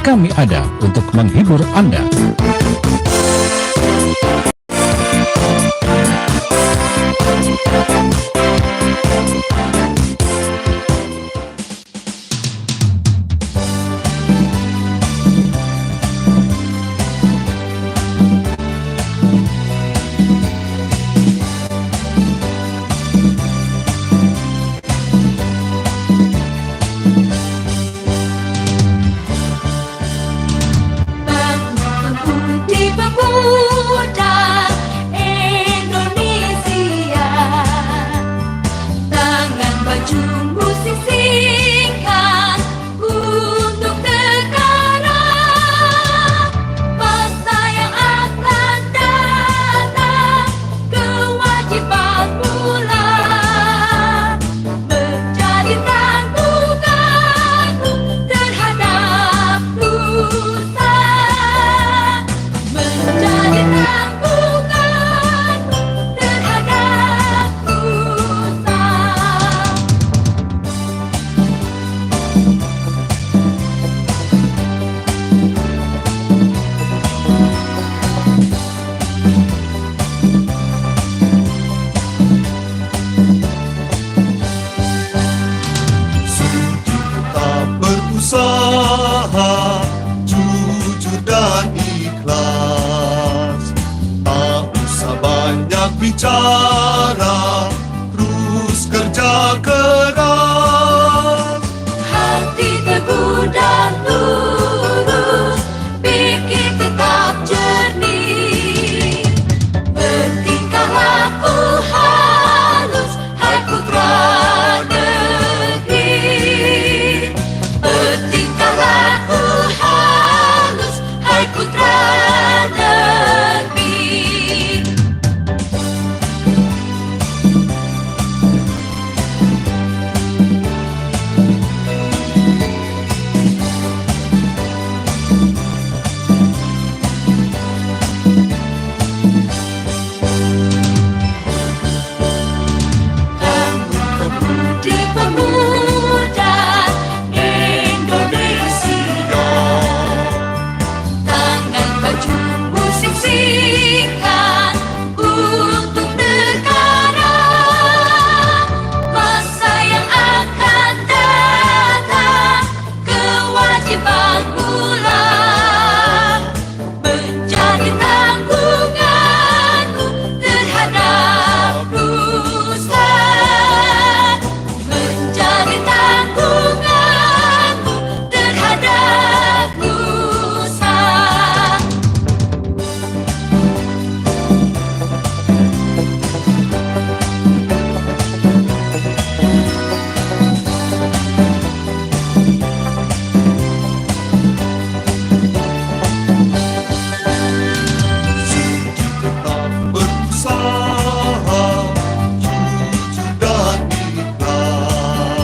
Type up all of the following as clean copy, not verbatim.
kami ada untuk menghibur Anda. Jujur dan ikhlas, tak usah banyak bicara, terus kerja keras. Hati teguh dan lurus, pikir tetap jernih, bertingkah laku halus, hai putra negeri. Bertingkah laku halus, hai putra negeri.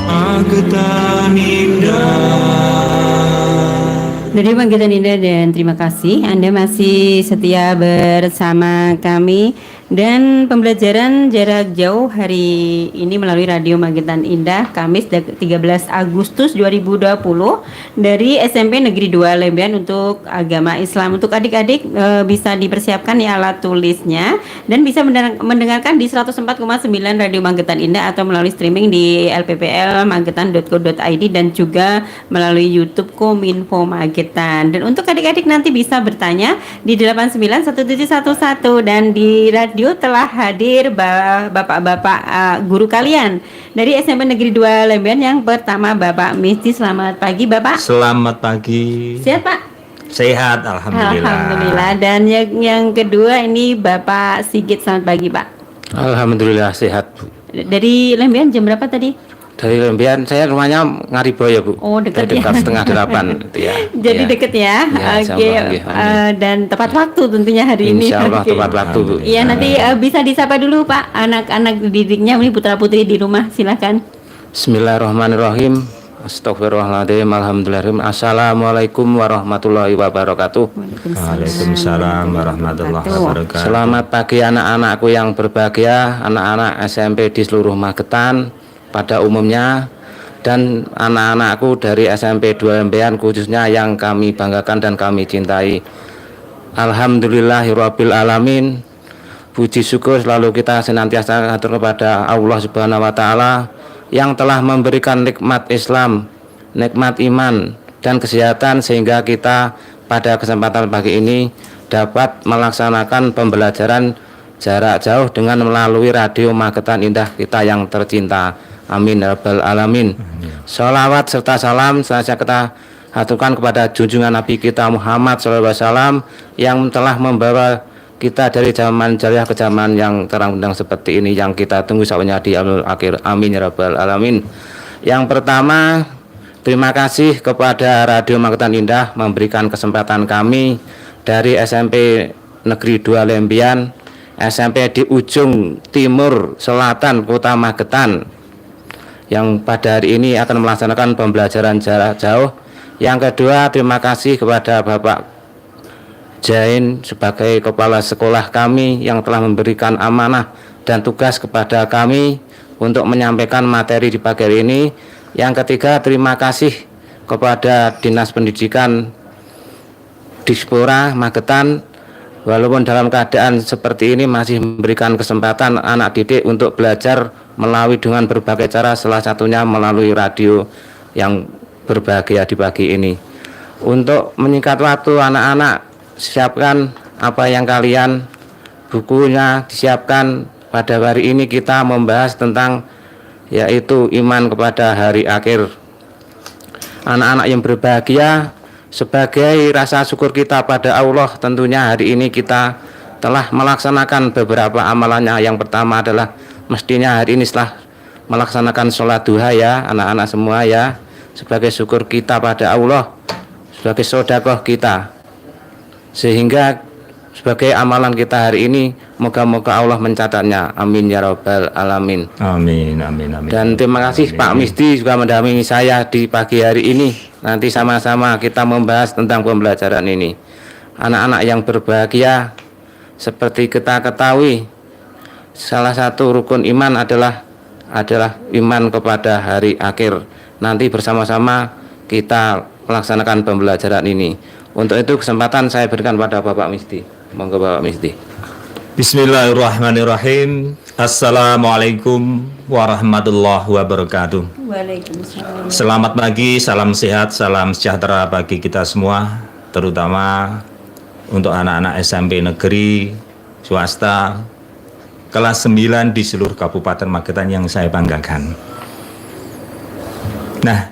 Magetan Indah. Dari Magetan Indah, dan terima kasih Anda masih setia bersama kami. Dan pembelajaran jarak jauh hari ini melalui Radio Magetan Indah, Kamis 13 Agustus 2020 dari SMP Negeri 2 Lembian untuk agama Islam. Untuk adik-adik bisa dipersiapkan ya alat tulisnya, dan bisa mendengarkan di 104,9 Radio Magetan Indah atau melalui streaming di lpplmagetan.co.id dan juga melalui YouTube Kominfo Magetan. Dan untuk adik-adik nanti bisa bertanya di 891711, dan di radio telah hadir bapak-bapak guru kalian dari SMP Negeri 2 Lembian. Yang pertama Bapak Misti, selamat pagi Bapak. Selamat pagi. Sehat Pak? Sehat, alhamdulillah. Alhamdulillah. Dan yang kedua ini Bapak Sigit, selamat pagi Pak. Alhamdulillah sehat Bu. Dari Lembian jam berapa tadi? Dari Lembian, saya rumahnya Ngariboyo Bu. Oh dekat ya. Dekat setengah 8 gitu ya. Jadi ya. deket ya. Ya, Oke. Dan tepat waktu tentunya hari ini. Insya Allah Oke. tepat waktu Bu. Iya, nanti bisa disapa dulu Pak anak-anak didiknya, ini putra putri di rumah, silakan. Bismillahirrahmanirrahim. Astagfirullahaladzim. Alhamdulillahirrahmanirrahim. Assalamualaikum warahmatullahi wabarakatuh. Waalaikumsalam warahmatullahi wabarakatuh. Selamat pagi anak-anakku yang berbahagia, anak-anak SMP di seluruh Magetan pada umumnya. dan anak-anakku dari SMP 2 Lembean khususnya yang kami banggakan dan kami cintai. Alhamdulillahirabbil alamin. Puji syukur selalu kita senantiasa atur kepada Allah Subhanahu wa taala yang telah memberikan nikmat Islam, nikmat iman dan kesehatan sehingga kita pada kesempatan pagi ini dapat melaksanakan pembelajaran jarak jauh dengan melalui radio Magetan Indah kita yang tercinta. Amin ya rabbal alamin. Sholawat serta salam senantiasa kita haturkan kepada junjungan Nabi kita Muhammad SAW yang telah membawa kita dari zaman jahiliyah ke zaman yang terang benderang seperti ini yang kita tunggu saatnya di akhir. Amin ya rabbal alamin. Yang pertama, terima kasih kepada Radio Magetan Indah memberikan kesempatan kami dari SMP Negeri 2 Lembian, SMP di ujung timur selatan Kota Magetan yang pada hari ini akan melaksanakan pembelajaran jarak jauh. Yang kedua, terima kasih kepada Bapak Jain sebagai kepala sekolah kami yang telah memberikan amanah dan tugas kepada kami untuk menyampaikan materi di pagi hari ini. Yang ketiga, terima kasih kepada Dinas Pendidikan Dispora Magetan walaupun dalam keadaan seperti ini masih memberikan kesempatan anak didik untuk belajar melalui dengan berbagai cara, salah satunya melalui radio yang berbahagia di pagi ini. Untuk menyingkat waktu, anak-anak siapkan apa yang kalian bukunya disiapkan. Pada hari ini kita membahas tentang yaitu iman kepada hari akhir. Anak-anak yang berbahagia, sebagai rasa syukur kita pada Allah, tentunya hari ini kita telah melaksanakan beberapa amalannya. Yang pertama adalah mestinya hari ini setelah melaksanakan sholat duha ya anak-anak semua ya, sebagai syukur kita pada Allah, sebagai sedekah kita, sehingga sebagai amalan kita hari ini moga-moga Allah mencatatnya. Amin ya rabbal alamin. Amin, amin, amin. Dan terima kasih Pak Misdi juga mendampingi saya di pagi hari ini. Nanti sama-sama kita membahas tentang pembelajaran ini. Anak-anak yang berbahagia, seperti kita ketahui, salah satu rukun iman adalah iman kepada hari akhir. Nanti bersama-sama kita melaksanakan pembelajaran ini. Untuk itu kesempatan saya berikan pada Bapak Misdi. Monggo Bapak Misdi. Bismillahirrahmanirrahim. Assalamualaikum warahmatullahi wabarakatuh. Waalaikumsalam. Selamat pagi, salam sehat, salam sejahtera bagi kita semua, terutama untuk anak-anak SMP negeri, swasta, kelas 9 di seluruh Kabupaten Magetan yang saya banggakan. Nah,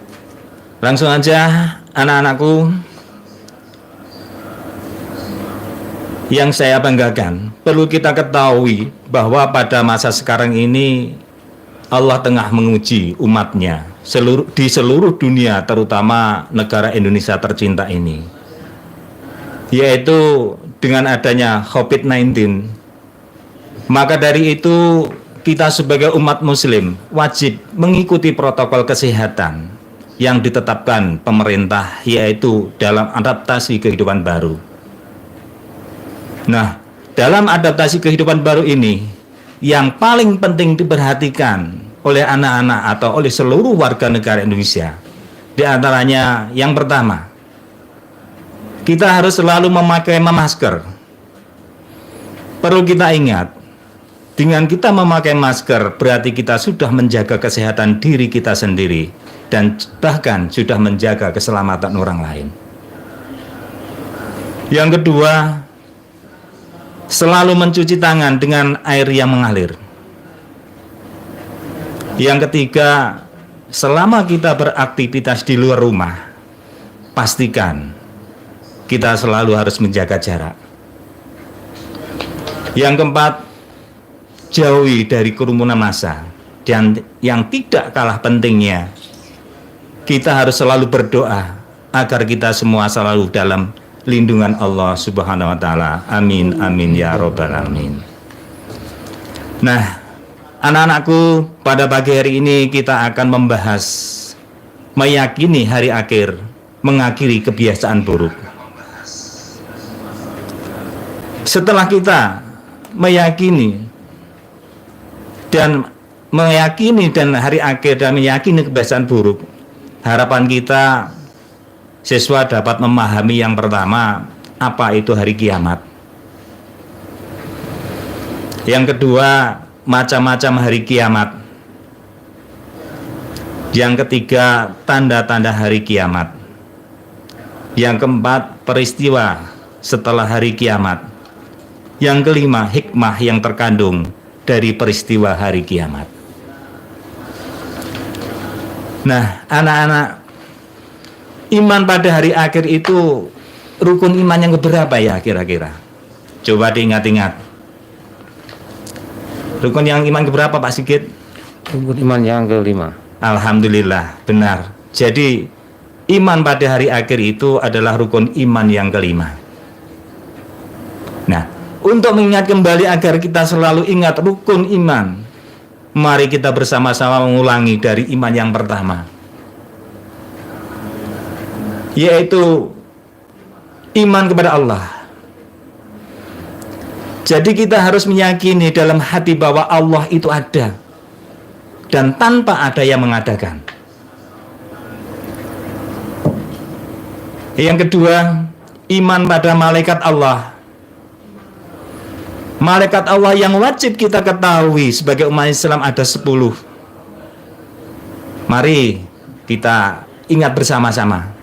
langsung aja anak-anakku yang saya banggakan, perlu kita ketahui bahwa pada masa sekarang ini Allah tengah menguji umatnya di seluruh dunia, terutama negara Indonesia tercinta ini, yaitu dengan adanya COVID-19. Maka dari itu kita sebagai umat muslim wajib mengikuti protokol kesehatan yang ditetapkan pemerintah, yaitu dalam adaptasi kehidupan baru. Nah, dalam adaptasi kehidupan baru ini, yang paling penting diperhatikan oleh anak-anak atau oleh seluruh warga negara Indonesia, di antaranya yang pertama, kita harus selalu memakai masker. Perlu kita ingat, dengan kita memakai masker berarti kita sudah menjaga kesehatan diri kita sendiri dan bahkan sudah menjaga keselamatan orang lain. Yang kedua, selalu mencuci tangan dengan air yang mengalir. Yang ketiga, selama kita beraktivitas di luar rumah, pastikan kita selalu harus menjaga jarak. Yang keempat, jauhi dari kerumunan massa. Dan yang tidak kalah pentingnya, kita harus selalu berdoa agar kita semua selalu dalam lindungan Allah Subhanahu wa taala. Amin, amin ya robbal alamin. Nah, anak-anakku, pada pagi hari ini kita akan membahas meyakini hari akhir, mengakhiri kebiasaan buruk. Setelah kita meyakini dan meyakini dan hari akhir dan meyakini kebiasaan buruk, harapan kita siswa dapat memahami yang pertama, apa itu hari kiamat. Yang kedua, macam-macam hari kiamat. Yang ketiga, tanda-tanda hari kiamat. Yang keempat, peristiwa setelah hari kiamat. Yang kelima, hikmah yang terkandung dari peristiwa hari kiamat. Nah, anak-anak, iman pada hari akhir itu rukun iman yang keberapa ya kira-kira? Coba diingat-ingat. Rukun yang iman keberapa Pak Sigit? Rukun iman yang kelima. Alhamdulillah, benar. Jadi iman pada hari akhir itu adalah rukun iman yang kelima. Nah, untuk mengingat kembali agar kita selalu ingat rukun iman, mari kita bersama-sama mengulangi dari iman yang pertama, yaitu iman kepada Allah. Jadi kita harus meyakini dalam hati bahwa Allah itu ada dan tanpa ada yang mengadakan. Yang kedua, iman pada malaikat Allah. Malaikat Allah yang wajib kita ketahui sebagai umat Islam ada 10. Mari kita ingat bersama-sama.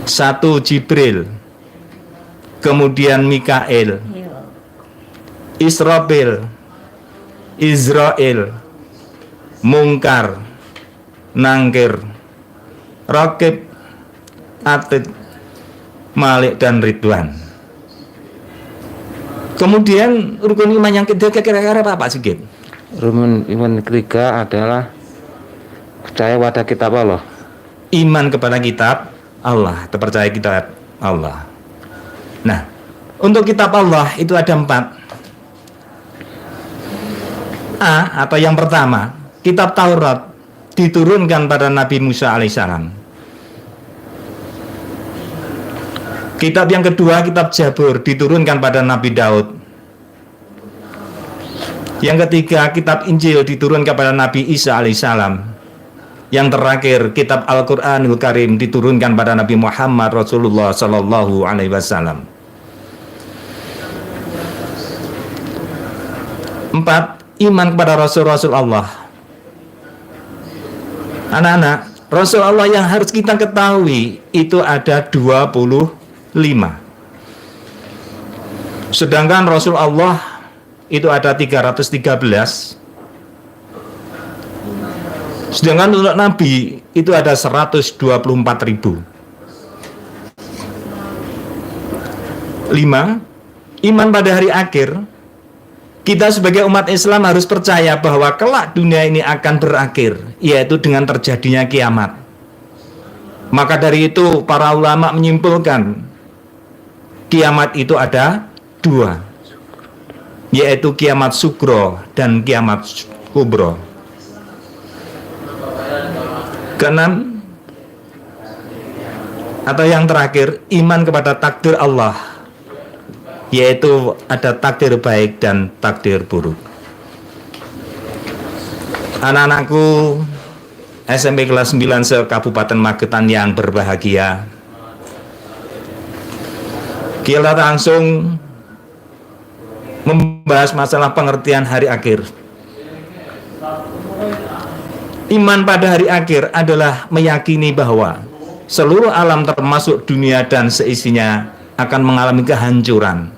1 Jibril, kemudian Mikail, Israfil, Israel, Mungkar, Nangkir, Rakib, Atid, Malik, dan Ridwan. Kemudian rukun iman yang ketiga kira-kira apa Pak Sigit? Rukun iman ketiga adalah percaya pada kitab Allah. Iman kepada kitab Allah, terpercaya kitab Allah. Nah, untuk kitab Allah itu ada 4. A atau yang pertama, kitab Taurat diturunkan pada Nabi Musa alaihissalam. Kitab yang kedua, kitab Jabur diturunkan pada Nabi Daud. Yang ketiga, kitab Injil diturunkan kepada Nabi Isa alaihissalam. Yang terakhir, kitab Al-Qur'anul Karim diturunkan pada Nabi Muhammad Rasulullah sallallahu alaihi wasallam. 4. Iman kepada Rasul-Rasul Allah. Anak-anak, Rasul Allah yang harus kita ketahui itu ada 25. Sedangkan Rasul Allah itu ada 313. Sedangkan untuk Nabi itu ada 124.000. 5. Iman pada hari akhir. Kita sebagai umat Islam harus percaya bahwa kelak dunia ini akan berakhir, yaitu dengan terjadinya kiamat. Maka dari itu para ulama menyimpulkan kiamat itu ada 2, yaitu kiamat sugro dan kiamat kubro. Keenam atau yang terakhir, iman kepada takdir Allah, yaitu ada takdir baik dan takdir buruk. Anak-anakku SMP kelas 9 se-Kabupaten Magetan yang berbahagia, kita langsung membahas masalah pengertian hari akhir. Iman pada hari akhir adalah meyakini bahwa seluruh alam termasuk dunia dan seisinya akan mengalami kehancuran.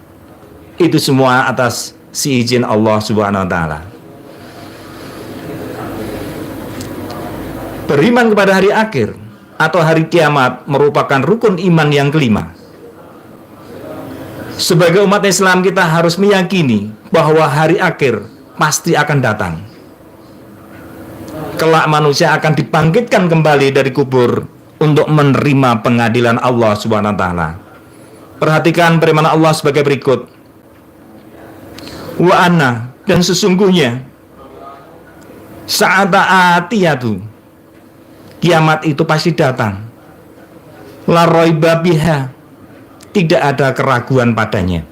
Itu semua atas si izin Allah Subhanahu wa taala. Beriman kepada hari akhir atau hari kiamat merupakan rukun iman yang kelima. Sebagai umat Islam kita harus meyakini bahwa hari akhir pasti akan datang. Kelak manusia akan dibangkitkan kembali dari kubur untuk menerima pengadilan Allah Subhanahu wa taala. Perhatikan firman Allah sebagai berikut. Wa anna, dan sesungguhnya sa'ata atiyatu, kiamat itu pasti datang. La raiba biha, tidak ada keraguan padanya.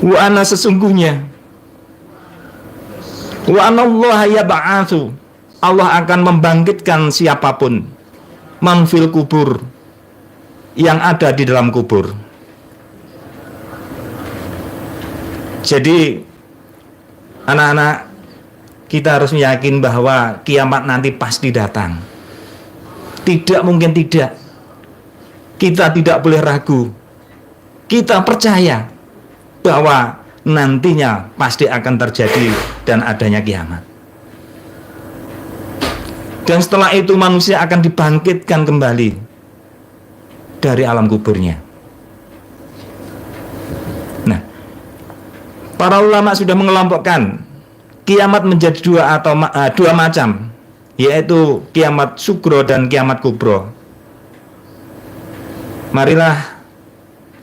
Wa anna, sesungguhnya Wa anallaha yab'atsu. Allah akan membangkitkan siapapun man fil kubur, yang ada di dalam kubur. Jadi anak-anak, kita harus yakin bahwa kiamat nanti pasti datang. Tidak mungkin tidak. Kita tidak boleh ragu. Kita percaya bahwa nantinya pasti akan terjadi dan adanya kiamat. Dan setelah itu manusia akan dibangkitkan kembali dari alam kuburnya. Nah, para ulama sudah mengelompokkan kiamat menjadi dua macam, yaitu kiamat sugro dan kiamat kubro. Marilah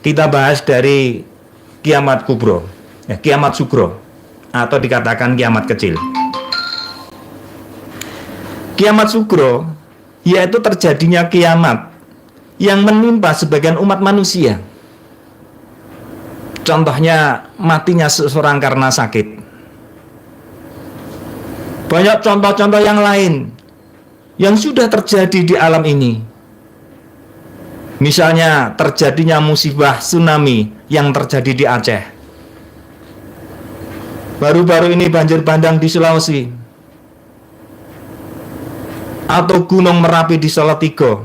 kita bahas dari kiamat kubro, kiamat sugro, atau dikatakan kiamat kecil. Kiamat sugro yaitu terjadinya kiamat yang menimpa sebagian umat manusia. Contohnya matinya seseorang karena sakit. Banyak contoh-contoh yang lain yang sudah terjadi di alam ini. Misalnya terjadinya musibah tsunami yang terjadi di Aceh. Baru-baru ini banjir bandang di Sulawesi. Atau gunung Merapi di Salatiga.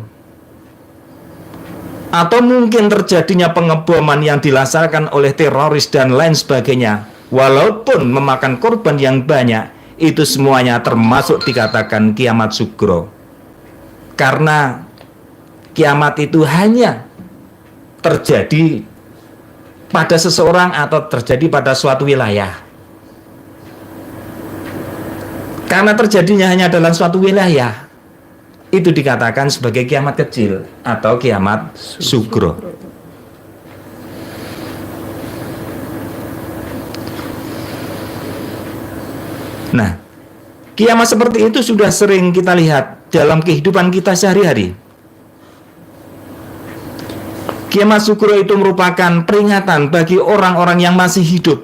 Atau mungkin terjadinya pengeboman yang dilaksanakan oleh teroris dan lain sebagainya. Walaupun memakan korban yang banyak, itu semuanya termasuk dikatakan kiamat sugro. Karena kiamat itu hanya terjadi pada seseorang atau terjadi pada suatu wilayah. Karena terjadinya hanya dalam suatu wilayah, itu dikatakan sebagai kiamat kecil atau kiamat sugro. Nah, kiamat seperti itu sudah sering kita lihat dalam kehidupan kita sehari-hari. Kiamat sugro itu merupakan peringatan bagi orang-orang yang masih hidup.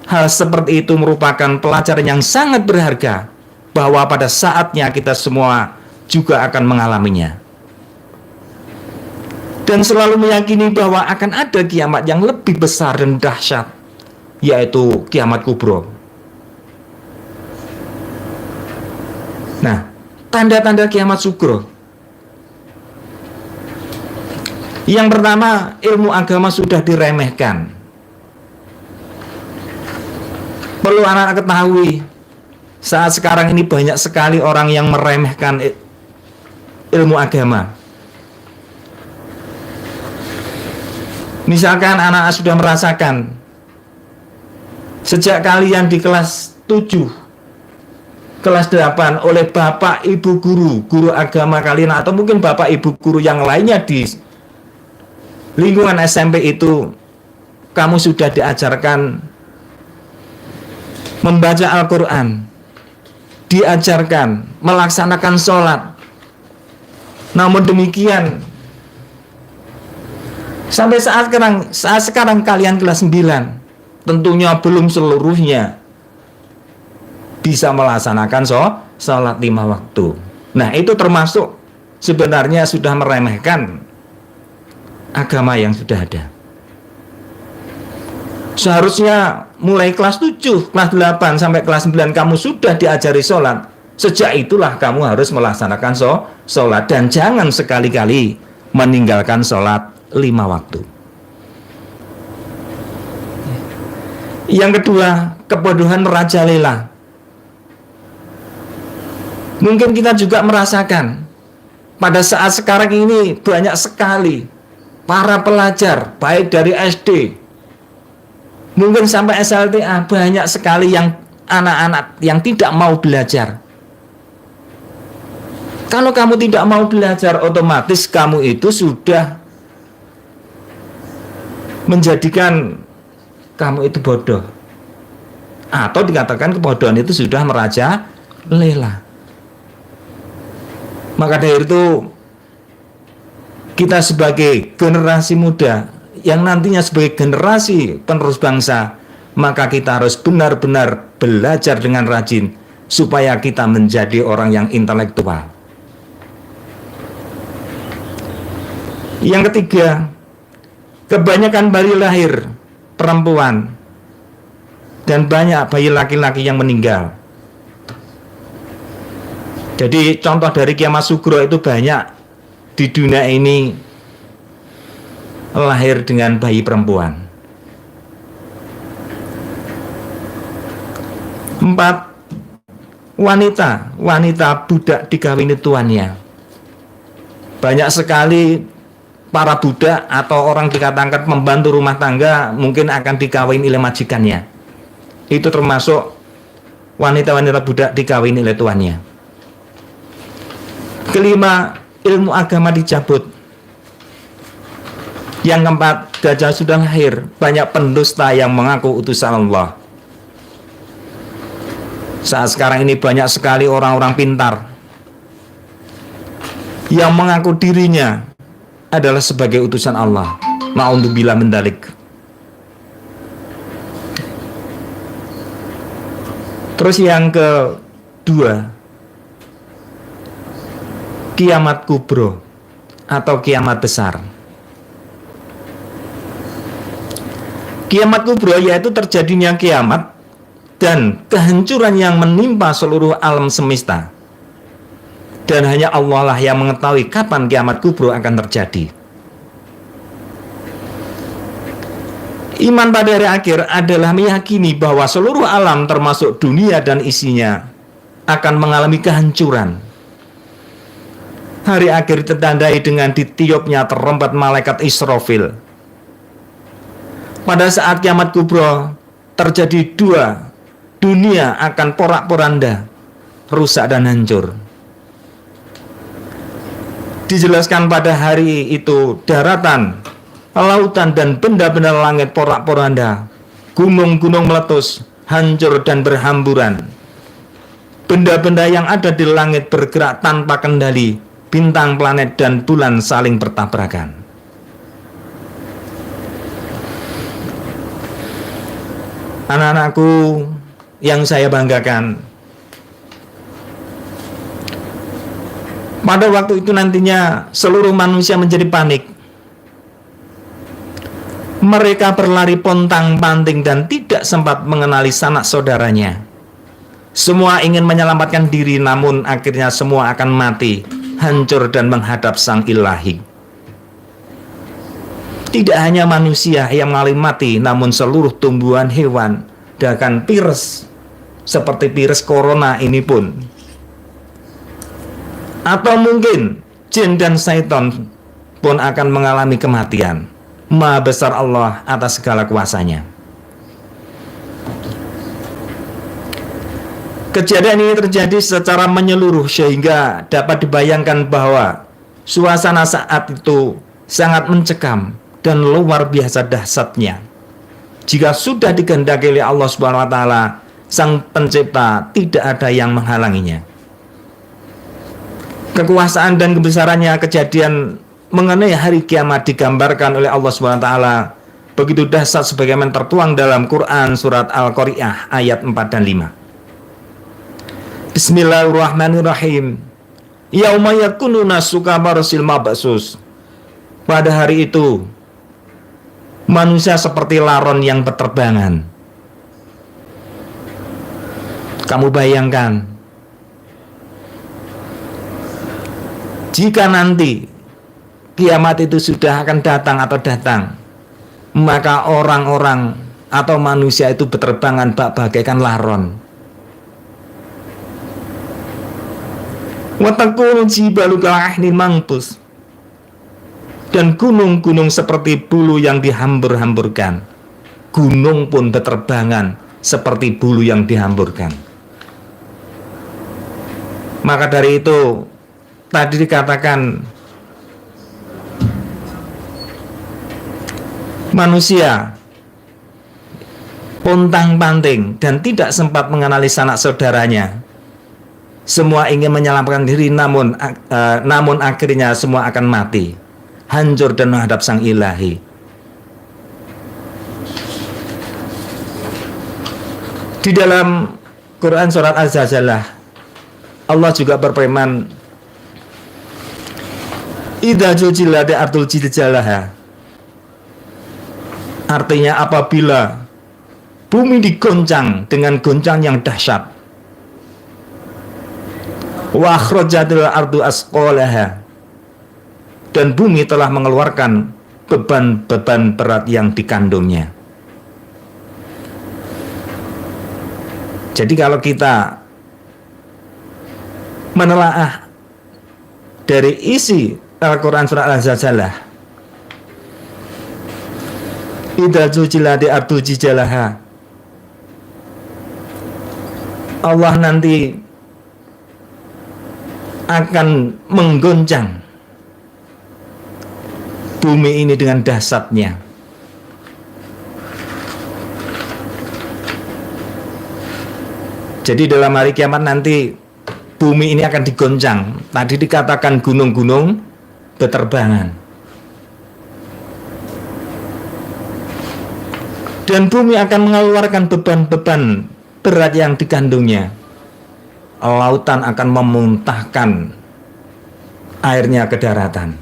Hal seperti itu merupakan pelajaran yang sangat berharga, bahwa pada saatnya kita semua juga akan mengalaminya. Dan selalu meyakini bahwa akan ada kiamat yang lebih besar dan dahsyat, yaitu kiamat kubro. Nah, tanda-tanda kiamat sugro. Yang pertama, ilmu agama sudah diremehkan. Perlu anak-anak ketahui, saat sekarang ini banyak sekali orang yang meremehkan ilmu agama. Misalkan anak-anak sudah merasakan, sejak kalian di kelas 7, kelas 8 oleh bapak ibu guru agama kalian, atau mungkin bapak ibu guru yang lainnya di lingkungan SMP itu, kamu sudah diajarkan membaca Al-Quran, diajarkan melaksanakan sholat. Namun demikian, sampai saat sekarang kalian kelas 9, tentunya belum seluruhnya bisa melaksanakan sholat 5 waktu. Nah, itu termasuk sebenarnya sudah meremehkan agama yang sudah ada. Seharusnya mulai kelas 7, kelas 8 sampai kelas 9 kamu sudah diajari sholat. Sejak itulah kamu harus melaksanakan sholat, dan jangan sekali-kali meninggalkan sholat 5 waktu. Yang kedua, kebodohan merajalela. Mungkin kita juga merasakan pada saat sekarang ini banyak sekali para pelajar, baik dari SD mungkin sampai SLTA, banyak sekali yang anak-anak yang tidak mau belajar. Kalau kamu tidak mau belajar, otomatis kamu itu sudah menjadikan kamu itu bodoh, atau dikatakan kebodohan itu sudah merajalela. Maka dari itu, kita sebagai generasi muda yang nantinya sebagai generasi penerus bangsa, maka kita harus benar-benar belajar dengan rajin supaya kita menjadi orang yang intelektual. Yang ketiga, kebanyakan bayi lahir perempuan dan banyak bayi laki-laki yang meninggal. Jadi contoh dari kiamat sugro itu banyak di dunia ini lahir dengan bayi perempuan. 4. Wanita budak dikawini tuannya. Banyak sekali para budak atau orang dikatakan membantu rumah tangga mungkin akan dikawini oleh majikannya. Itu termasuk wanita-wanita budak dikawini oleh tuannya. Kelima, ilmu agama dicabut. Yang keempat, dajjal sudah lahir. Banyak pendusta yang mengaku utusan Allah. Saat sekarang ini banyak sekali orang-orang pintar yang mengaku dirinya adalah sebagai utusan Allah. Na'udzubillah min dzalik. Terus yang kedua, kiamat kubro atau kiamat besar. Kiamat kubro yaitu terjadinya kiamat dan kehancuran yang menimpa seluruh alam semesta. Dan hanya Allah lah yang mengetahui kapan kiamat kubro akan terjadi. Iman pada hari akhir adalah meyakini bahwa seluruh alam termasuk dunia dan isinya akan mengalami kehancuran. Hari akhir ditandai dengan ditiupnya terempat malaikat Israfil. Pada saat kiamat kubro terjadi dua, dunia akan porak-poranda, rusak dan hancur. Dijelaskan pada hari itu daratan, lautan dan benda-benda langit porak-poranda, gunung-gunung meletus, hancur dan berhamburan. Benda-benda yang ada di langit bergerak tanpa kendali, bintang, planet dan bulan saling bertabrakan. Anak-anakku yang saya banggakan, pada waktu itu nantinya seluruh manusia menjadi panik. Mereka berlari pontang-panting dan tidak sempat mengenali sanak saudaranya. Semua ingin menyelamatkan diri, namun akhirnya semua akan mati, hancur dan menghadap Sang Ilahi. Tidak hanya manusia yang mengalami mati, namun seluruh tumbuhan, hewan, bahkan virus seperti virus corona ini pun, atau mungkin jin dan syaitan pun akan mengalami kematian. Maha besar Allah atas segala kuasanya. Kejadian ini terjadi secara menyeluruh sehingga dapat dibayangkan bahwa suasana saat itu sangat mencekam dan luar biasa dahsyatnya. Jika sudah dikehendaki oleh Allah Subhanahu wa taala, Sang Pencipta, tidak ada yang menghalanginya. Kekuasaan dan kebesarannya, kejadian mengenai hari kiamat digambarkan oleh Allah Subhanahu wa taala begitu dahsyat sebagaimana tertuang dalam Quran surat Al-Qari'ah ayat 4 dan 5. Bismillahirrahmanirrahim. Yauma yakunu nasu kabarsil mabsus. Pada hari itu manusia seperti laron yang berterbangan. Kamu bayangkan, jika nanti kiamat itu sudah akan datang, maka orang-orang atau manusia itu berterbangan bagaikan laron. Wa takunu jibalu ka'ahnin mangpus. Dan gunung-gunung seperti bulu yang dihambur-hamburkan. Gunung pun berterbangan seperti bulu yang dihamburkan. Maka dari itu tadi dikatakan manusia pontang-panting dan tidak sempat mengenali sanak saudaranya. Semua ingin menyelamatkan diri, namun akhirnya semua akan mati, hancur dan menghadap Sang Ilahi. Di dalam Quran surat Az-Zalzalah Allah juga berfirman, idza zulzilat ardul zilzalaha. Artinya apabila bumi digoncang dengan goncang yang dahsyat. Wa akhrajatil ardu asqalaha. Dan bumi telah mengeluarkan beban-beban berat yang dikandungnya. Jadi kalau kita menelaah dari isi Al-Quran surat Al-Zalzalah, idza zulzilati ardu zilzalaha, Allah nanti akan menggoncang bumi ini dengan dahsyatnya. Jadi dalam hari kiamat nanti bumi ini akan digoncang. Tadi dikatakan gunung-gunung beterbangan. Dan bumi akan mengeluarkan beban-beban berat yang dikandungnya. Lautan akan memuntahkan airnya ke daratan.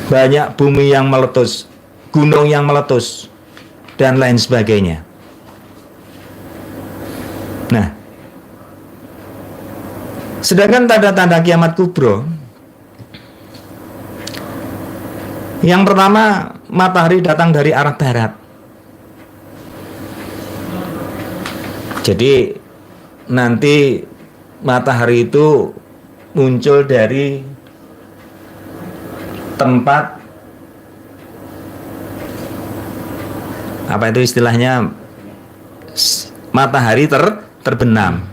Banyak bumi yang meletus, gunung yang meletus, dan lain sebagainya. Nah, sedangkan tanda-tanda kiamat kubro, yang pertama, matahari datang dari arah barat. Jadi nanti matahari itu muncul dari tempat, apa itu istilahnya, matahari terbenam.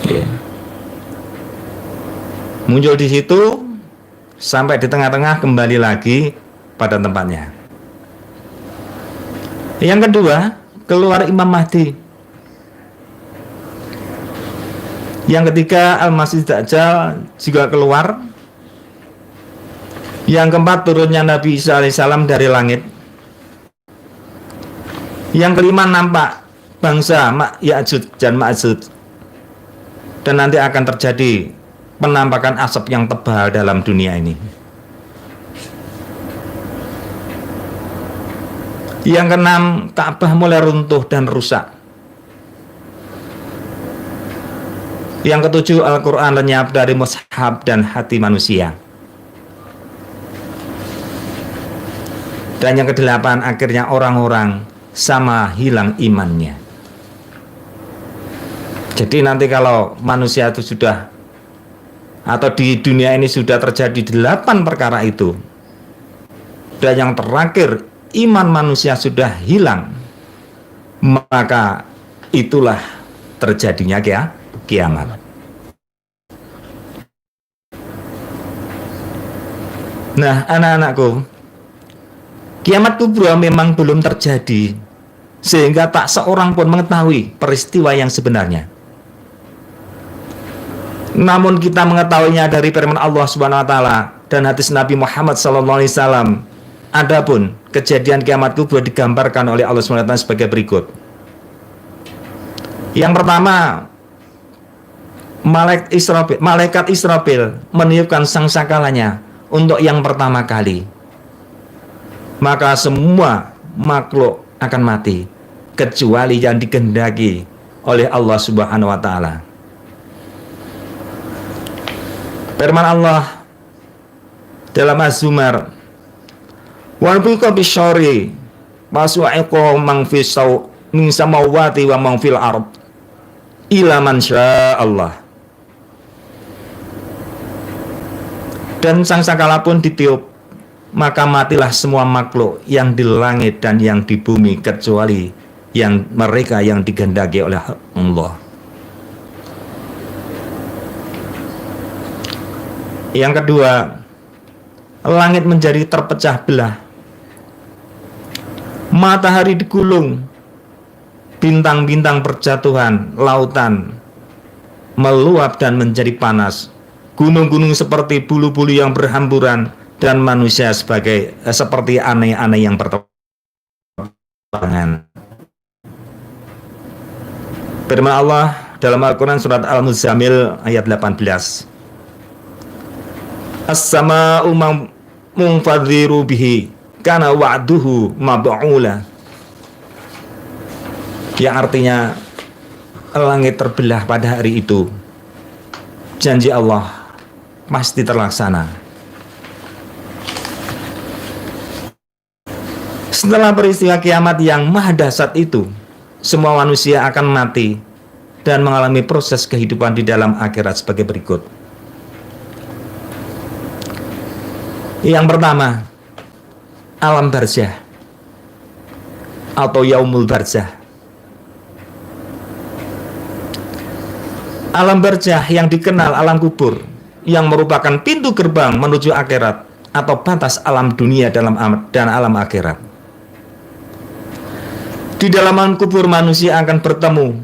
Ya. Muncul di situ sampai di tengah-tengah, kembali lagi pada tempatnya. Yang kedua, keluar Imam Mahdi. Yang ketiga, Al-Masih Dajjal juga keluar. Yang keempat, turunnya Nabi Isa alaihissalam dari langit. Yang kelima, nampak bangsa Ya'juj dan Ma'juj. Dan nanti akan terjadi penampakan asap yang tebal dalam dunia ini. Yang keenam, Ka'bah mulai runtuh dan rusak. Yang ketujuh, Al-Quran lenyap dari mushaf dan hati manusia. Dan yang kedelapan, akhirnya orang-orang sama hilang imannya. Jadi nanti kalau manusia itu sudah, atau di dunia ini sudah terjadi 8 perkara itu, dan yang terakhir iman manusia sudah hilang, maka itulah terjadinya kiamat. Nah, anak-anakku, kiamat kubra memang belum terjadi, sehingga tak seorang pun mengetahui peristiwa yang sebenarnya. Namun kita mengetahuinya dari firman Allah Subhanahu wa taala dan hadis Nabi Muhammad SAW. Adapun kejadian kiamat kubra digambarkan oleh Allah Subhanahu wa taala sebagai berikut. Yang pertama, malaikat Israfil meniupkan sangsakalanya untuk yang pertama kali. Maka semua makhluk akan mati kecuali yang dikehendaki oleh Allah Subhanahu wa taala. Firman Allah dalam Az-Zumar, wa biqa bisyari wasu'iqa man fis min samawati wa man fil ard ila man syaa Allah. Dan sangkakala pun ditiup, maka matilah semua makhluk yang di langit dan yang di bumi kecuali yang mereka yang dikehendaki oleh Allah. Yang kedua, langit menjadi terpecah belah, matahari digulung, bintang-bintang berjatuhan, lautan meluap dan menjadi panas, gunung-gunung seperti bulu-bulu yang berhamburan, dan manusia seperti aneh-aneh yang berterbangan. keuangan. Firman Allah dalam Al-Quran surat Al-Muzammil ayat 18. As-sama'u munfadhiru bihi kana wa'duhu mab'ula. Yang artinya langit terbelah pada hari itu. Janji Allah pasti terlaksana. Setelah peristiwa kiamat yang maha dahsyat itu, semua manusia akan mati dan mengalami proses kehidupan di dalam akhirat sebagai berikut. Yang pertama, alam barzah atau yaumul barzah. Alam barzah yang dikenal alam kubur, yang merupakan pintu gerbang menuju akhirat atau batas alam dunia dan alam akhirat. Di dalam alam kubur manusia akan bertemu,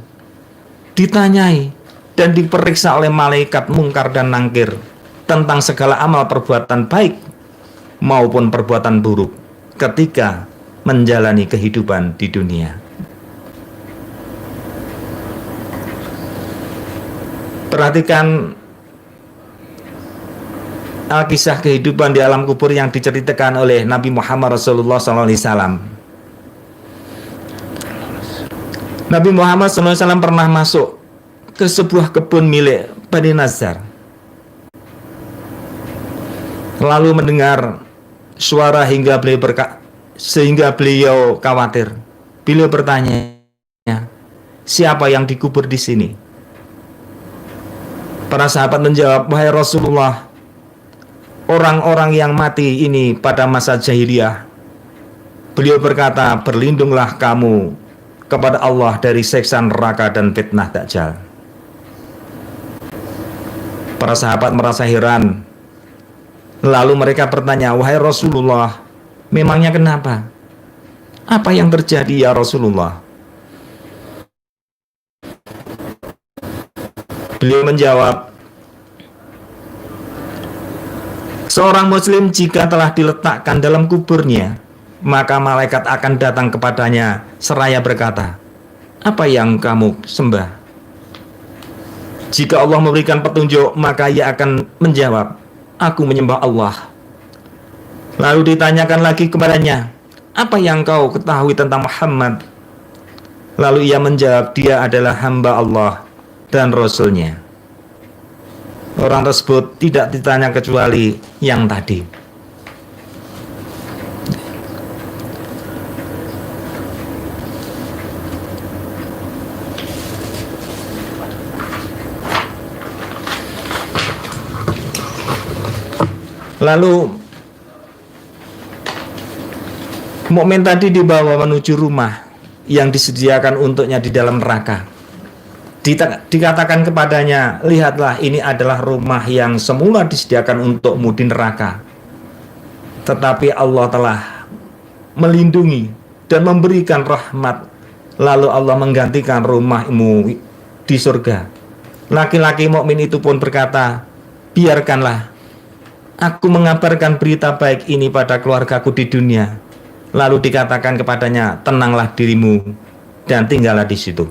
ditanyai dan diperiksa oleh malaikat mungkar dan nangkir tentang segala amal perbuatan baik maupun perbuatan buruk ketika menjalani kehidupan di dunia. Perhatikan kisah kehidupan di alam kubur yang diceritakan oleh Nabi Muhammad Rasulullah SAW. Nabi Muhammad SAW pernah masuk ke sebuah kebun milik Bani Nazar, lalu mendengar suara sehingga beliau khawatir. Beliau bertanya, siapa yang dikubur di sini? Para sahabat menjawab, wahai Rasulullah, orang-orang yang mati ini pada masa jahiliyah. Beliau berkata, berlindunglah kamu kepada Allah dari siksa neraka dan fitnah Dajjal. Para sahabat merasa heran. Lalu mereka bertanya, wahai Rasulullah, memangnya kenapa? Apa yang terjadi ya Rasulullah? Beliau menjawab, seorang muslim jika telah diletakkan dalam kuburnya, maka malaikat akan datang kepadanya seraya berkata, apa yang kamu sembah? Jika Allah memberikan petunjuk, maka ia akan menjawab, aku menyembah Allah. Lalu ditanyakan lagi kepadanya, apa yang kau ketahui tentang Muhammad? Lalu ia menjawab, dia adalah hamba Allah dan Rasulnya. Orang tersebut tidak ditanya kecuali yang tadi. Lalu mukmin tadi dibawa menuju rumah yang disediakan untuknya di dalam neraka. Dikatakan kepadanya, lihatlah, ini adalah rumah yang semula disediakan untukmu di neraka, tetapi Allah telah melindungi dan memberikan rahmat, lalu Allah menggantikan rumahmu di surga. Laki-laki mukmin itu pun berkata, biarkanlah aku mengabarkan berita baik ini pada keluargaku di dunia. Lalu dikatakan kepadanya, tenanglah dirimu dan tinggallah di situ.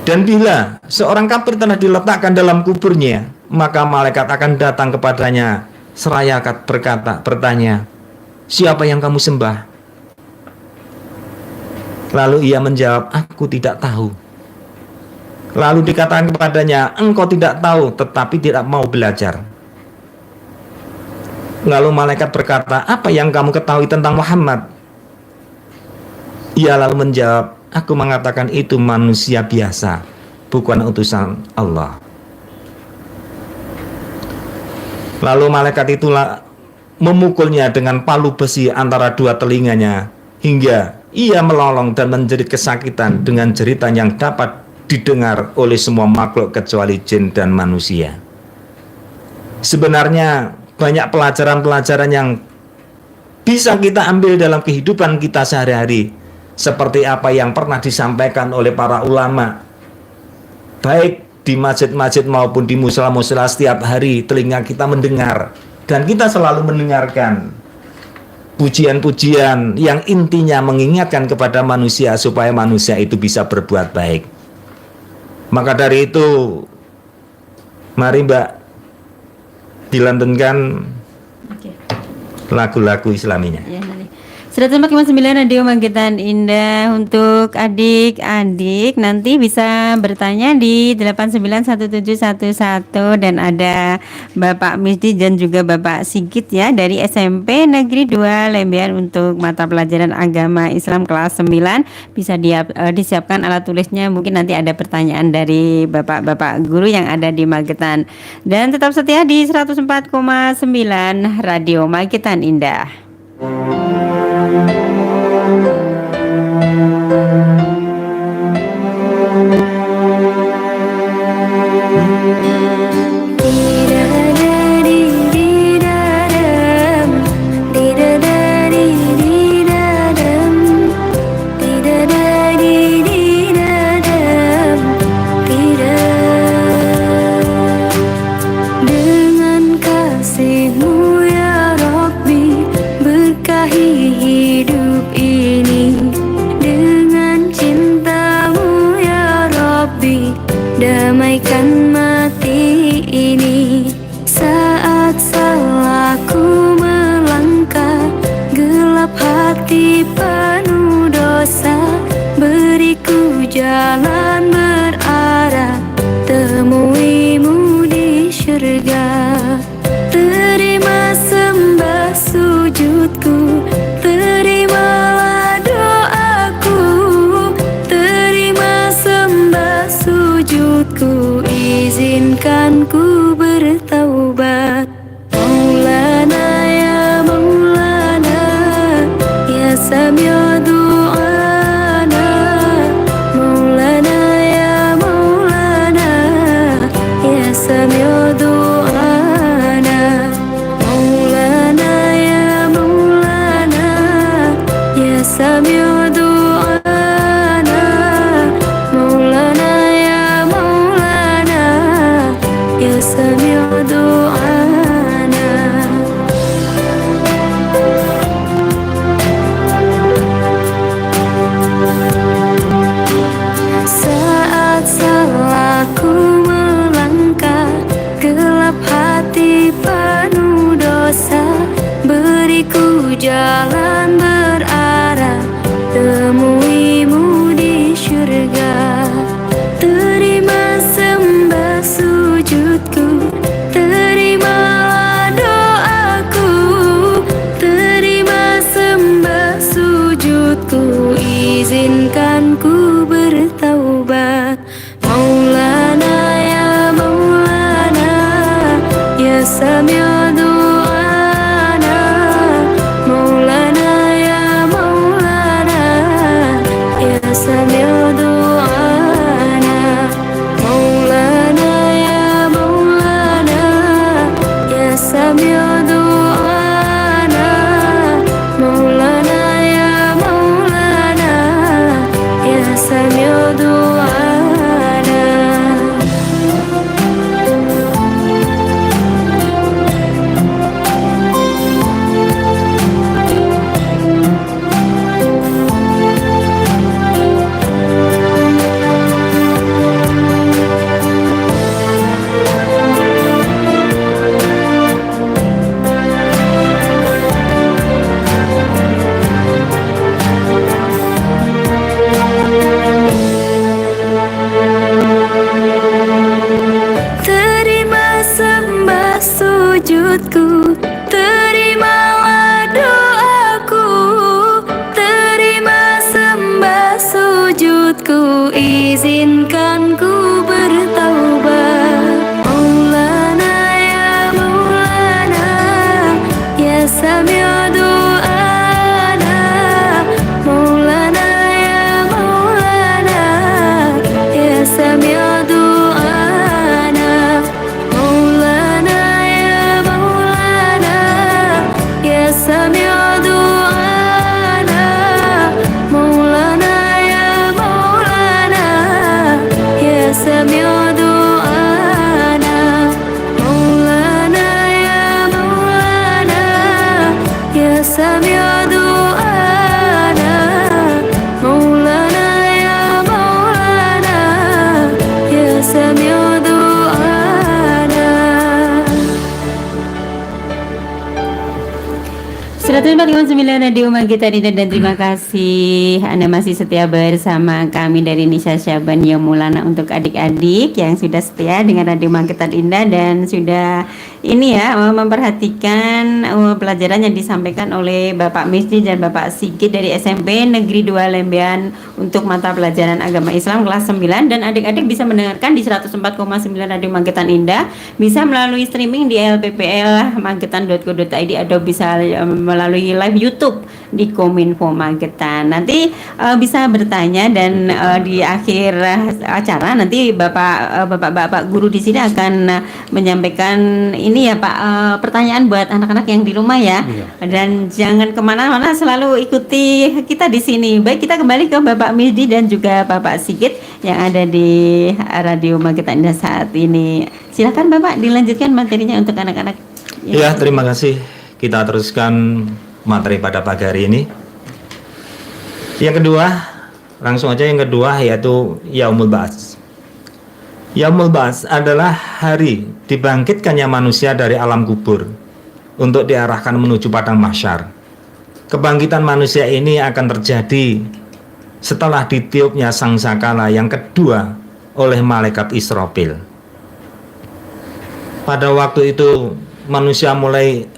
Dan bila seorang kafir telah diletakkan dalam kuburnya, maka malaikat akan datang kepadanya seraya bertanya, siapa yang kamu sembah? Lalu ia menjawab, aku tidak tahu. Lalu dikatakan kepadanya, engkau tidak tahu tetapi tidak mau belajar. Lalu malaikat berkata, apa yang kamu ketahui tentang Muhammad? Ia lalu menjawab, aku mengatakan itu manusia biasa, bukan utusan Allah. Lalu malaikat itulah memukulnya dengan palu besi antara dua telinganya, hingga ia melolong dan menjerit kesakitan dengan jeritan yang dapat didengar oleh semua makhluk kecuali jin dan manusia. Sebenarnya banyak pelajaran-pelajaran yang bisa kita ambil dalam kehidupan kita sehari-hari, seperti apa yang pernah disampaikan oleh para ulama, baik di masjid-masjid maupun di musala-musala. Setiap hari telinga kita mendengar dan kita selalu mendengarkan pujian-pujian yang intinya mengingatkan kepada manusia supaya manusia itu bisa berbuat baik. Maka dari itu, mari Mbak dilantunkan Oke. lagu-lagu Islaminya. Ya, nanti. 104,9 Radio Magetan Indah. Untuk adik-adik nanti bisa bertanya di 891711 dan ada Bapak Misdi dan juga Bapak Sigit ya dari SMP Negeri 2 Lembean untuk mata pelajaran agama Islam kelas 9. Bisa disiapkan alat tulisnya, mungkin nanti ada pertanyaan dari Bapak-bapak guru yang ada di Magetan. Dan tetap setia di 104,9 Radio Magetan Indah. Dengan kasih-Mu ya Rabbi, berkahi hidup ini. Dengan cinta-Mu ya Rabbi, damaikan mati ini. Saat salahku melangkah, gelap hati penuh dosa, beriku jalan berarah, temui-Mu di syurga. Terima sembah sujudku, terimalah doaku. Terima sembah sujudku, izinkan ku bertaubat. Maulana ya Maulana, ya Sami'u du'ana. Maulana ya Maulana, ya Sami'u du'ana. Maulana ya Maulana, ya Sami'u du'ana. Maulana ya Maulana, ya Sami'u du'ana. Saat salahku melangkah, gelap hati penuh dosa, beriku jalan berarah, temui-Mu di syurga. Terima sembah sujudku, terimalah doaku. Terima sembah sujudku, izinkan ku bertaubat. Maulana ya Maulana, ya Sami'u du'ana. Maulana ya Maulana, ya Sami'u du'ana. Maulana ya Maulana, ya Sami'u du'ana. Maulana ya Maulana, ya Sami'u du'ana. 104,9 Radio Magitan Indah, dan terima kasih Anda masih setia bersama kami dari Nisa Syaban Maulana untuk adik-adik yang sudah setia dengan Radio Magitan Indah dan sudah ini ya memperhatikan pelajaran yang disampaikan oleh Bapak Misdi dan Bapak Sigit dari SMP Negeri 2 Lembean untuk mata pelajaran agama Islam kelas 9. Dan adik-adik bisa mendengarkan di 104,9 Radio Magitan Indah, bisa melalui streaming di LPPL magetan.co.id atau bisa melalui live YouTube di Kominfo Magetan. Nanti bisa bertanya dan di akhir acara nanti bapak guru di sini akan menyampaikan ini ya Pak, pertanyaan buat anak-anak yang di rumah ya. Dan jangan kemana-mana, selalu ikuti kita di sini. Baik, kita kembali ke Bapak Misdi dan juga Bapak Sigit yang ada di Radio Magetan Indah saat ini. Silakan Bapak dilanjutkan materinya untuk anak-anak. Ya, terima kasih. Kita teruskan materi pada pagi hari ini. Yang kedua, langsung aja yang kedua, yaitu Yaumul Ba'ats. Yaumul Ba'ats adalah hari dibangkitkannya manusia dari alam kubur untuk diarahkan menuju padang mahsyar. Kebangkitan manusia ini akan terjadi setelah ditiupnya sangsakala yang kedua oleh malaikat Israfil. Pada waktu itu manusia mulai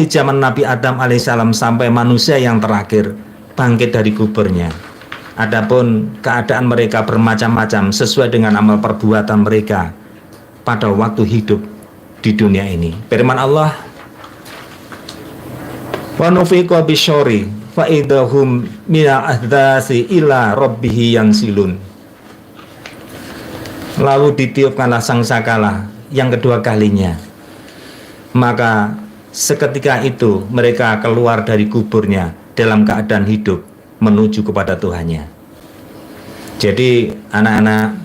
zaman Nabi Adam alaihissalam sampai manusia yang terakhir bangkit dari kuburnya. Adapun keadaan mereka bermacam-macam sesuai dengan amal perbuatan mereka pada waktu hidup di dunia ini. Firman Allah, wa nufiqa bisyori fa idahum minal ahdasi ila rabbihi yansilun. Lalu ditiupkanlah sangsakala yang kedua kalinya, maka seketika itu mereka keluar dari kuburnya dalam keadaan hidup menuju kepada Tuhannya. Jadi anak-anak,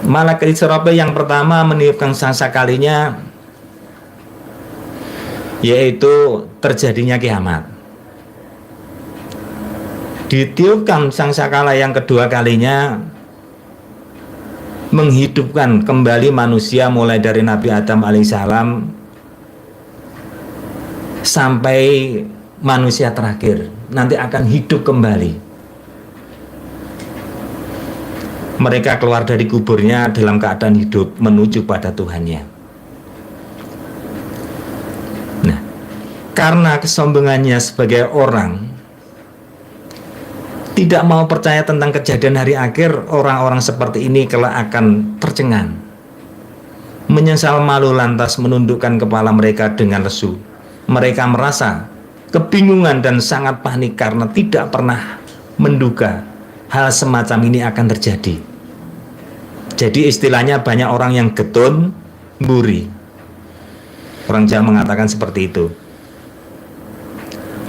malaikat Israfil yang pertama meniupkan sangsakalinya yaitu terjadinya kiamat. Ditiupkan sangsakala yang kedua kalinya menghidupkan kembali manusia mulai dari Nabi Adam alaihissalam sampai manusia terakhir nanti akan hidup kembali. Mereka keluar dari kuburnya dalam keadaan hidup menuju pada Tuhannya. Nah, karena kesombongannya sebagai orang tidak mau percaya tentang kejadian hari akhir, orang-orang seperti ini kelak akan tercengang, menyesal malu lantas menundukkan kepala mereka dengan lesu. Mereka merasa kebingungan dan sangat panik karena tidak pernah menduga hal semacam ini akan terjadi. Jadi istilahnya banyak orang yang getun mburi. Orang Jawa mengatakan seperti itu.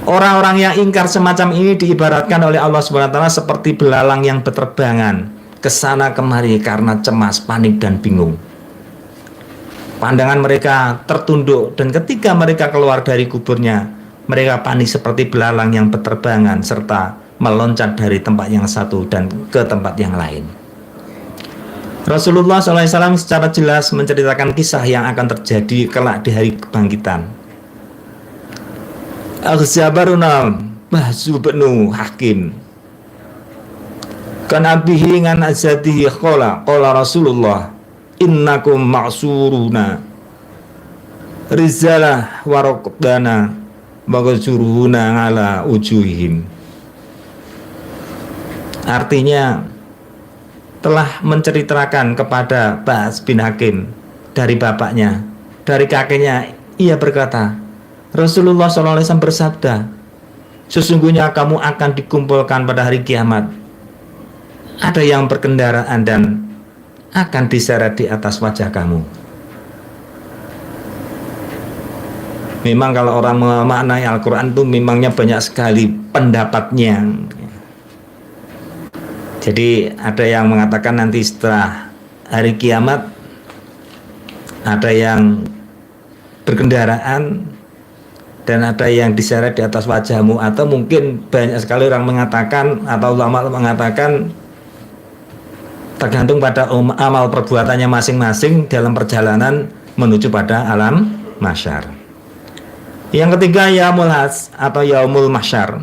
Orang-orang yang ingkar semacam ini diibaratkan oleh Allah SWT seperti belalang yang berterbangan ke sana kemari karena cemas, panik, dan bingung. Pandangan mereka tertunduk dan ketika mereka keluar dari kuburnya, mereka panik seperti belalang yang berterbangan serta meloncat dari tempat yang satu dan ke tempat yang lain. Rasulullah SAW secara jelas menceritakan kisah yang akan terjadi kelak di hari kebangkitan. Akhzabaruna Bahzu benu Hakim kan abihi ngan azadihi qala Rasulullah innakum ma'suruna rizalah waraqdana maghsuruna ala ujuhim. Artinya telah menceritakan kepada Ba'as bin Hakim dari bapaknya, dari kakeknya, ia berkata, Rasulullah SAW bersabda, sesungguhnya kamu akan dikumpulkan pada hari kiamat. Ada yang berkendaraan dan akan diseret di atas wajah kamu. Memang kalau orang memaknai Al-Quran itu memangnya banyak sekali pendapatnya. Jadi ada yang mengatakan nanti setelah hari kiamat ada yang berkendaraan dan ada yang diseret di atas wajahmu, atau mungkin banyak sekali orang mengatakan atau ulama mengatakan tergantung pada amal perbuatannya masing-masing dalam perjalanan menuju pada alam mahsyar. Yang ketiga, yaumul has atau yaumul mahsyar.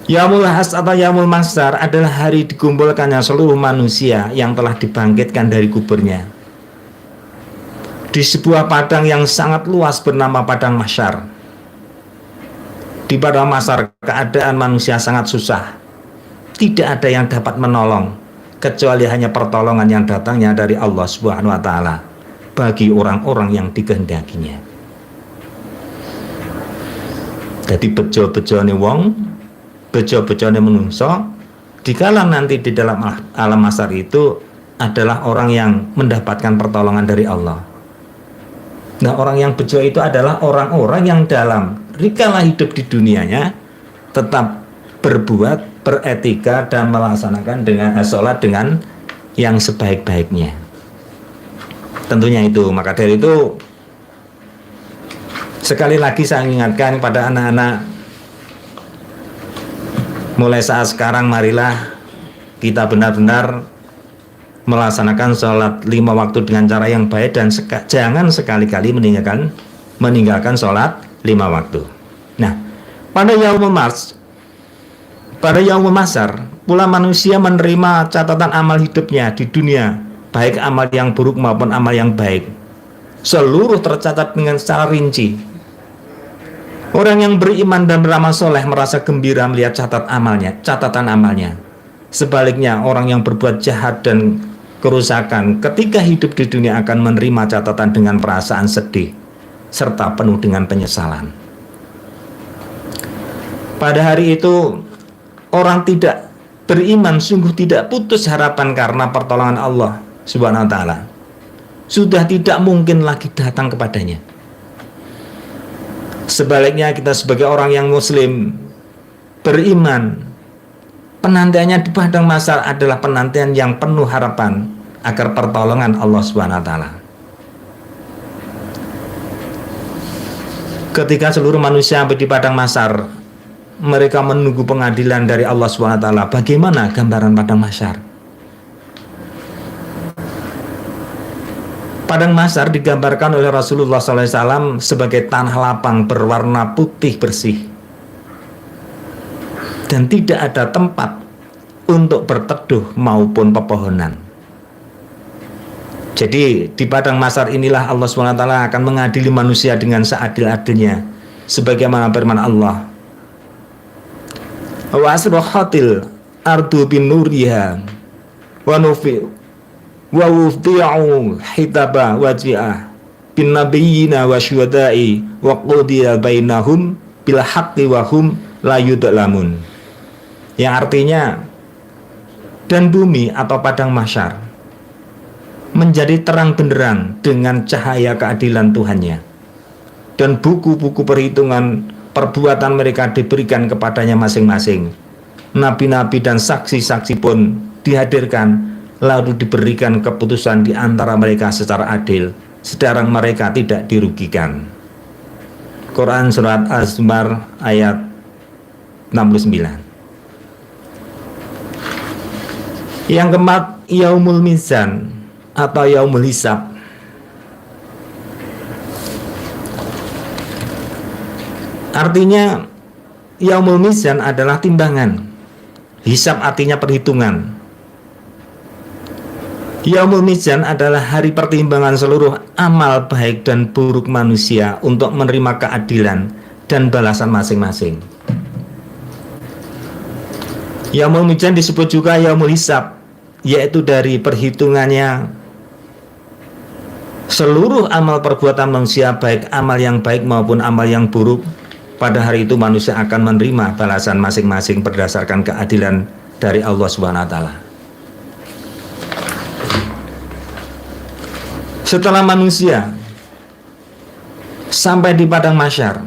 Yaumul has atau yaumul mahsyar adalah hari dikumpulkannya seluruh manusia yang telah dibangkitkan dari kuburnya di sebuah padang yang sangat luas bernama padang mahsyar. Di padang mahsyar keadaan manusia sangat susah. Tidak ada yang dapat menolong kecuali hanya pertolongan yang datangnya dari Allah Subhanahu wa taala bagi orang-orang yang dikehendakinya. Jadi bejo-bejone wong, bejo-bejone menungso, dikala nanti di dalam alam mahsyar itu adalah orang yang mendapatkan pertolongan dari Allah. Nah, orang yang bejo itu adalah orang-orang yang dalam dikala hidup di dunianya tetap berbuat, beretika dan melaksanakan dengan sholat dengan yang sebaik-baiknya. Tentunya itu. Maka dari itu sekali lagi saya ingatkan kepada anak-anak, mulai saat sekarang marilah kita benar-benar melaksanakan sholat 5 waktu dengan cara yang baik dan jangan sekali-kali meninggalkan sholat 5 waktu. Nah, pada yaumul mahsyar pula manusia menerima catatan amal hidupnya di dunia, baik amal yang buruk maupun amal yang baik. Seluruh tercatat dengan secara rinci. Orang yang beriman dan beramal soleh merasa gembira melihat catatan amalnya. Sebaliknya, orang yang berbuat jahat dan kerusakan ketika hidup di dunia akan menerima catatan dengan perasaan sedih serta penuh dengan penyesalan. Pada hari itu orang tidak beriman sungguh tidak putus harapan karena pertolongan Allah Subhanahu wa taala sudah tidak mungkin lagi datang kepadanya. Sebaliknya, kita sebagai orang yang muslim beriman, penantiannya di padang mahsyar adalah penantian yang penuh harapan agar pertolongan Allah Subhanahu wa taala. Ketika seluruh manusia sampai di padang mahsyar, mereka menunggu pengadilan dari Allah Subhanahu wa taala. Bagaimana gambaran padang mahsyar? Padang mahsyar digambarkan oleh Rasulullah SAW sebagai tanah lapang berwarna putih bersih dan tidak ada tempat untuk berteduh maupun pepohonan. Jadi di padang mahsyar inilah Allah SWT akan mengadili manusia dengan seadil-adilnya, sebagaimana firman Allah, wa asrahatil ardu bin nuriha wa nufi wa wufdi'u hitaba waji'ah bin nabiyina wa syuhada'i wa qudiya bainahum bil haqqi wa hum la yudlamun. Yang artinya, dan bumi atau padang mahsyar menjadi terang benderang dengan cahaya keadilan Tuhannya, dan buku-buku perhitungan perbuatan mereka diberikan kepadanya masing-masing. Nabi-nabi dan saksi-saksi pun dihadirkan, lalu diberikan keputusan di antara mereka secara adil, sedang mereka tidak dirugikan. Quran Surat Az-Zumar ayat 69. Yang keempat, yaumul mizan atau yaumul hisab. Artinya yaumul mizan adalah timbangan, hisab artinya perhitungan. Yaumul mizan adalah hari pertimbangan seluruh amal baik dan buruk manusia untuk menerima keadilan dan balasan masing-masing. Yaumul mizan disebut juga yaumul hisab, yaitu dari perhitungannya seluruh amal perbuatan manusia, baik amal yang baik maupun amal yang buruk. Pada hari itu manusia akan menerima balasan masing-masing berdasarkan keadilan dari Allah Subhanahu wa taala. Setelah manusia sampai di padang mahsyar,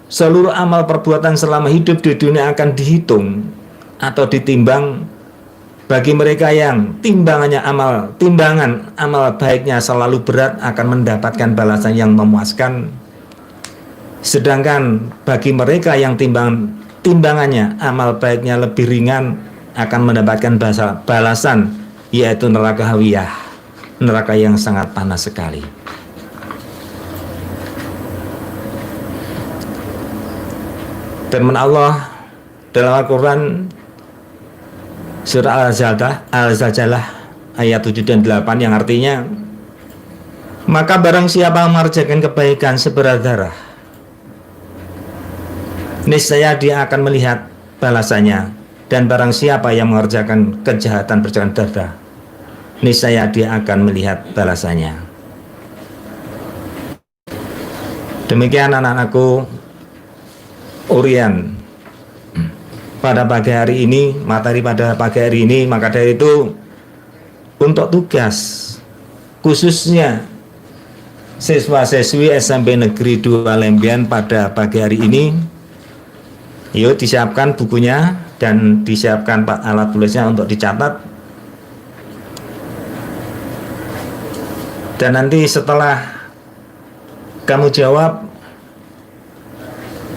seluruh amal perbuatan selama hidup di dunia akan dihitung atau ditimbang. Bagi mereka yang timbangan amal baiknya selalu berat akan mendapatkan balasan yang memuaskan. Sedangkan bagi mereka yang timbangannya amal baiknya lebih ringan akan mendapatkan balasan, yaitu neraka hawiyah, neraka yang sangat panas sekali. Firman Allah dalam Al-Quran surah Al-Zalzalah ayat 7 dan 8 yang artinya, maka barang siapa mengerjakan kebaikan seberat darah, niscaya dia akan melihat balasannya, dan barang siapa yang mengerjakan kejahatan berjalan darah, niscaya dia akan melihat balasannya. Demikian anak-anakku, Urian pada pagi hari ini, materi pada pagi hari ini. Maka dari itu, untuk tugas khususnya siswa-siswi SMP Negeri 2 Lembian pada pagi hari ini, yuk disiapkan bukunya dan disiapkan alat tulisnya untuk dicatat. Dan nanti setelah kamu jawab,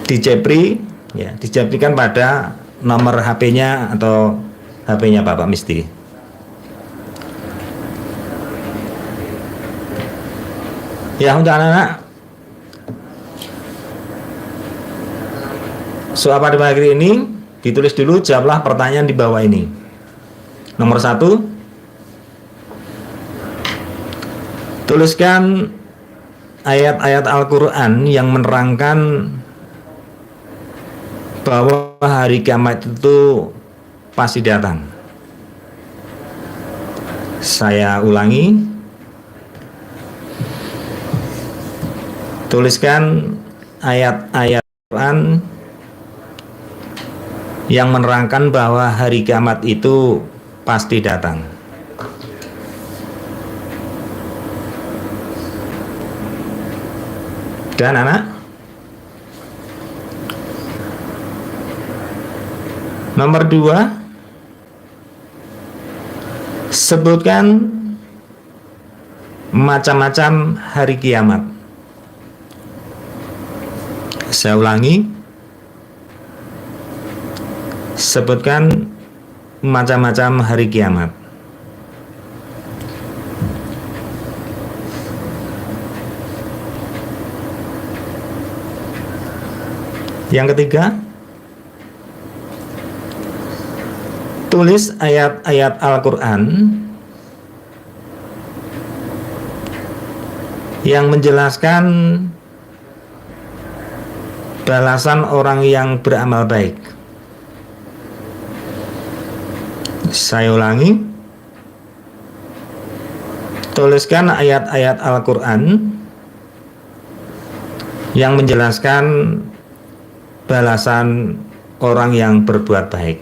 dijeprikan pada nomor HP-nya atau HP-nya Bapak Misti. Ya, untuk anak-anak, soal pada pagi ini ditulis dulu, jawablah pertanyaan di bawah ini. Nomor 1, tuliskan ayat-ayat Al-Quran yang menerangkan bahwa hari kiamat itu pasti datang. Saya ulangi, tuliskan ayat-ayat Al-Quran yang menerangkan bahwa hari kiamat itu pasti datang. Dan anak, nomor 2, sebutkan macam-macam hari kiamat. Saya ulangi, sebutkan macam-macam hari kiamat. Yang ketiga, tulis ayat-ayat Al-Quran yang menjelaskan balasan orang yang beramal baik. Saya ulangi, tuliskan ayat-ayat Al-Quran yang menjelaskan balasan orang yang berbuat baik.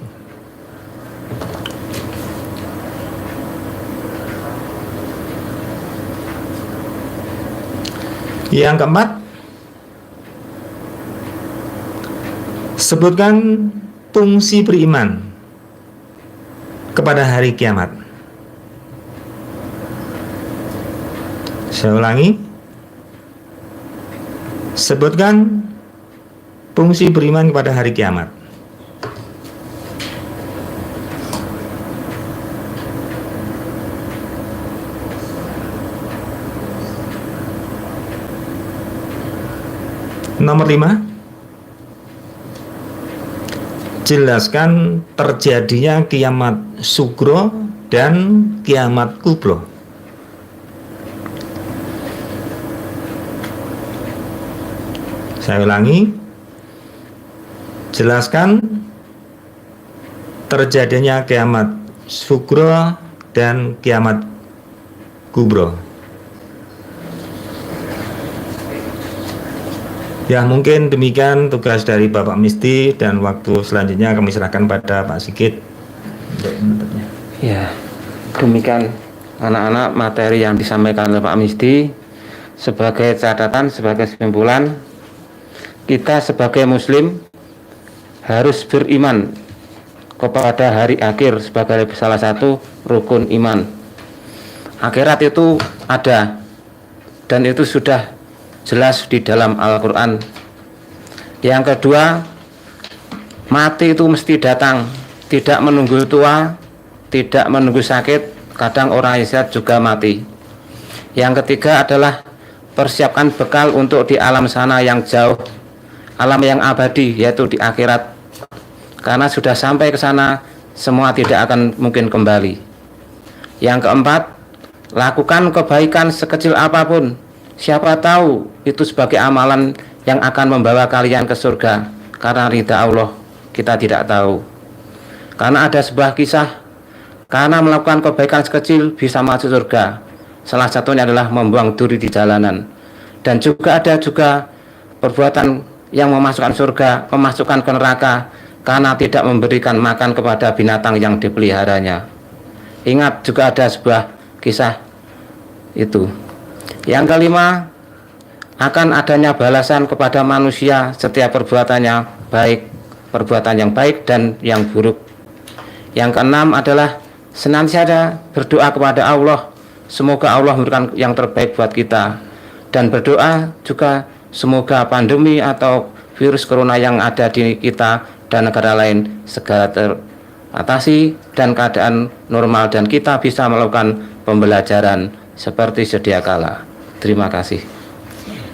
Yang keempat, sebutkan fungsi beriman kepada hari kiamat. Saya ulangi, sebutkan fungsi beriman kepada hari kiamat. Nomor 5, jelaskan terjadinya kiamat sugro dan kiamat kubro. Saya ulangi, jelaskan terjadinya kiamat sugro dan kiamat kubro. Ya, mungkin demikian tugas dari Bapak Misti, dan waktu selanjutnya kami serahkan pada Pak Sigit untuk menutupnya. Ya, demikian anak-anak materi yang disampaikan oleh Pak Misti. Sebagai catatan, sebagai kesimpulan, kita sebagai muslim harus beriman kepada hari akhir sebagai salah satu rukun iman. Akhirat itu ada, dan itu sudah jelas di dalam Al-Quran. Yang kedua, mati itu mesti datang, tidak menunggu tua, tidak menunggu sakit. Kadang orang yang sehat juga mati. Yang ketiga adalah persiapkan bekal untuk di alam sana yang jauh. alam yang abadi, yaitu di akhirat. Karena sudah sampai ke sana, semua tidak akan mungkin kembali. Yang keempat, lakukan kebaikan sekecil apapun. Siapa tahu itu sebagai amalan yang akan membawa kalian ke surga. Karena ridha Allah kita tidak tahu. Karena ada sebuah kisah, karena melakukan kebaikan sekecil bisa masuk surga. Salah satunya adalah membuang duri di jalanan. Dan juga ada perbuatan yang memasukkan surga, memasukkan ke neraka, karena tidak memberikan makan kepada binatang yang dipeliharanya. Ingat, juga ada sebuah kisah itu. Yang kelima, akan adanya balasan kepada manusia setiap perbuatannya, baik perbuatan yang baik dan yang buruk. Yang keenam adalah senantiasa berdoa kepada Allah, semoga Allah memberikan yang terbaik buat kita. Dan berdoa juga semoga pandemi atau virus corona yang ada di kita dan negara lain segera teratasi dan keadaan normal, dan kita bisa melakukan pembelajaran seperti sedia kala. Terima kasih.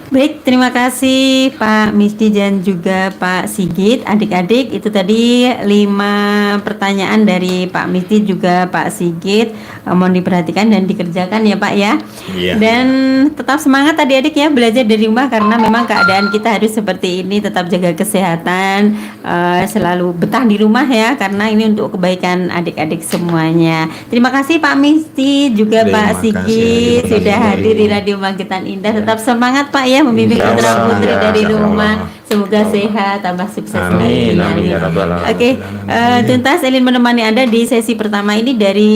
Baik, terima kasih Pak Misdi dan juga Pak Sigit. Adik-adik, itu tadi 5 pertanyaan dari Pak Misdi juga Pak Sigit. Mohon diperhatikan dan dikerjakan ya Pak ya. Iya. Dan tetap semangat adik-adik ya, belajar dari rumah, karena memang keadaan kita harus seperti ini. Tetap jaga kesehatan, selalu betah di rumah ya, karena ini untuk kebaikan adik-adik semuanya. Terima kasih Pak Misdi juga Terima Pak Sigit kasih. sudah hadir di Radio Bangkitan Indah. Tetap semangat Pak ya, membimbing Insya putra Allah, putri ya, dari insya rumah. Allah. Semoga sehat, tambah sukses. Amin, amin, ya Rabbal Alamin. Oke, tuntas Elin menemani Anda di sesi pertama ini dari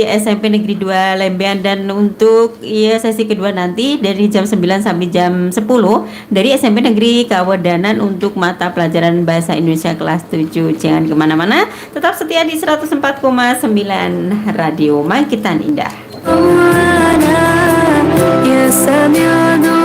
SMP Negeri 2 Lembean, dan untuk sesi kedua nanti dari jam 9 sampai jam 10 dari SMP Negeri Kawedanan untuk mata pelajaran Bahasa Indonesia kelas 7. Jangan kemana-mana, tetap setia di 104,9 Radio Bangkitan Indah. مولانا يا سميع